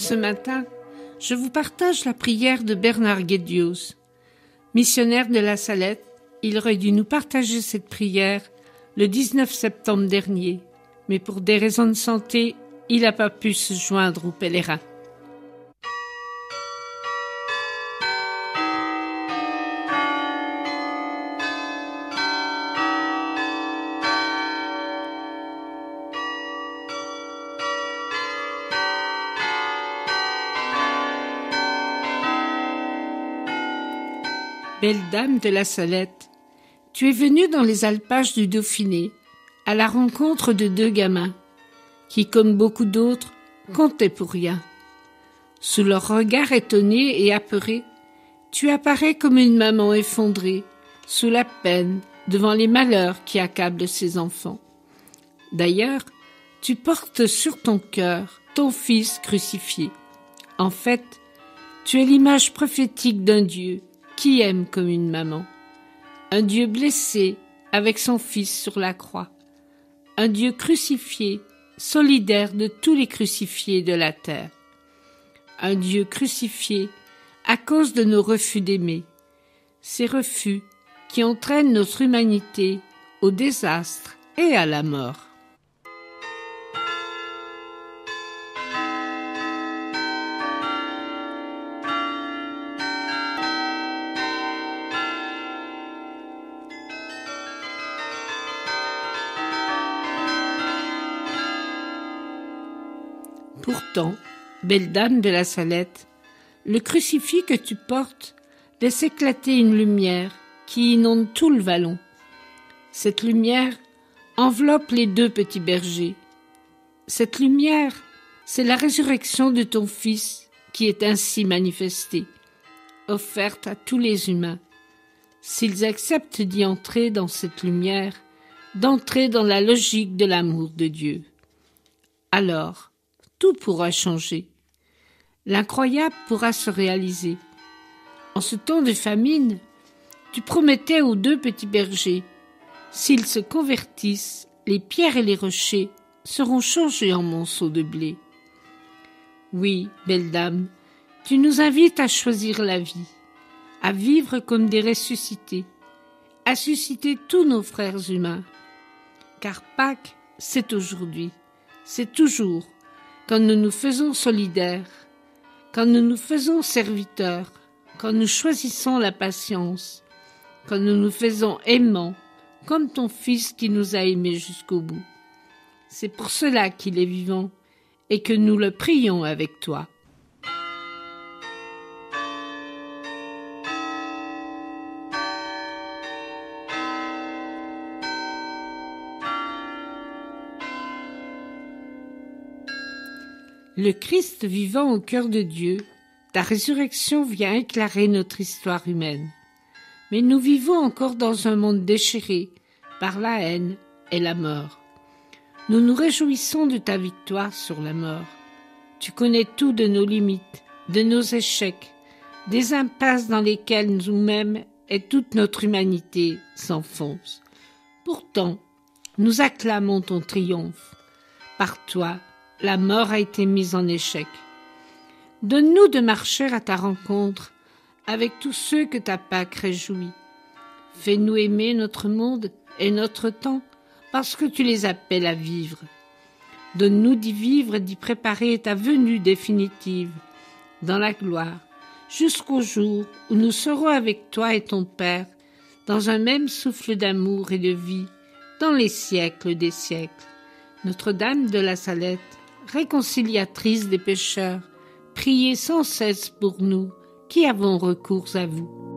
Ce matin, je vous partage la prière de Bernard Guédios. Missionnaire de la Salette, il aurait dû nous partager cette prière le 19 septembre dernier, mais pour des raisons de santé, il n'a pas pu se joindre aux pèlerins. Belle dame de la Salette, tu es venue dans les alpages du Dauphiné, à la rencontre de deux gamins, qui, comme beaucoup d'autres, comptaient pour rien. Sous leur regard étonné et apeuré, tu apparais comme une maman effondrée, sous la peine, devant les malheurs qui accablent ses enfants. D'ailleurs, tu portes sur ton cœur ton fils crucifié. En fait, tu es l'image prophétique d'un Dieu qui aime comme une maman. Un Dieu blessé avec son fils sur la croix. Un Dieu crucifié, solidaire de tous les crucifiés de la terre. Un Dieu crucifié à cause de nos refus d'aimer. Ces refus qui entraînent notre humanité au désastre et à la mort. Pourtant, belle dame de la Salette, le crucifix que tu portes laisse éclater une lumière qui inonde tout le vallon. Cette lumière enveloppe les deux petits bergers. Cette lumière, c'est la résurrection de ton Fils qui est ainsi manifestée, offerte à tous les humains. S'ils acceptent d'y entrer dans cette lumière, d'entrer dans la logique de l'amour de Dieu. Alors, tout pourra changer. L'incroyable pourra se réaliser. En ce temps de famine, tu promettais aux deux petits bergers, s'ils se convertissent, les pierres et les rochers seront changés en monceaux de blé. Oui, belle dame, tu nous invites à choisir la vie, à vivre comme des ressuscités, à susciter tous nos frères humains. Car Pâques, c'est aujourd'hui, c'est toujours, quand nous nous faisons solidaires, quand nous nous faisons serviteurs, quand nous choisissons la patience, quand nous nous faisons aimants, comme ton Fils qui nous a aimés jusqu'au bout. C'est pour cela qu'il est vivant et que nous le prions avec toi. Le Christ vivant au cœur de Dieu, ta résurrection vient éclairer notre histoire humaine. Mais nous vivons encore dans un monde déchiré par la haine et la mort. Nous nous réjouissons de ta victoire sur la mort. Tu connais tout de nos limites, de nos échecs, des impasses dans lesquelles nous-mêmes et toute notre humanité s'enfoncent. Pourtant, nous acclamons ton triomphe. Par toi, la mort a été mise en échec. Donne-nous de marcher à ta rencontre avec tous ceux que ta Pâque réjouit. Fais-nous aimer notre monde et notre temps parce que tu les appelles à vivre. Donne-nous d'y vivre et d'y préparer ta venue définitive dans la gloire jusqu'au jour où nous serons avec toi et ton Père dans un même souffle d'amour et de vie dans les siècles des siècles. Notre-Dame de la Salette, réconciliatrice des pécheurs, priez sans cesse pour nous qui avons recours à vous.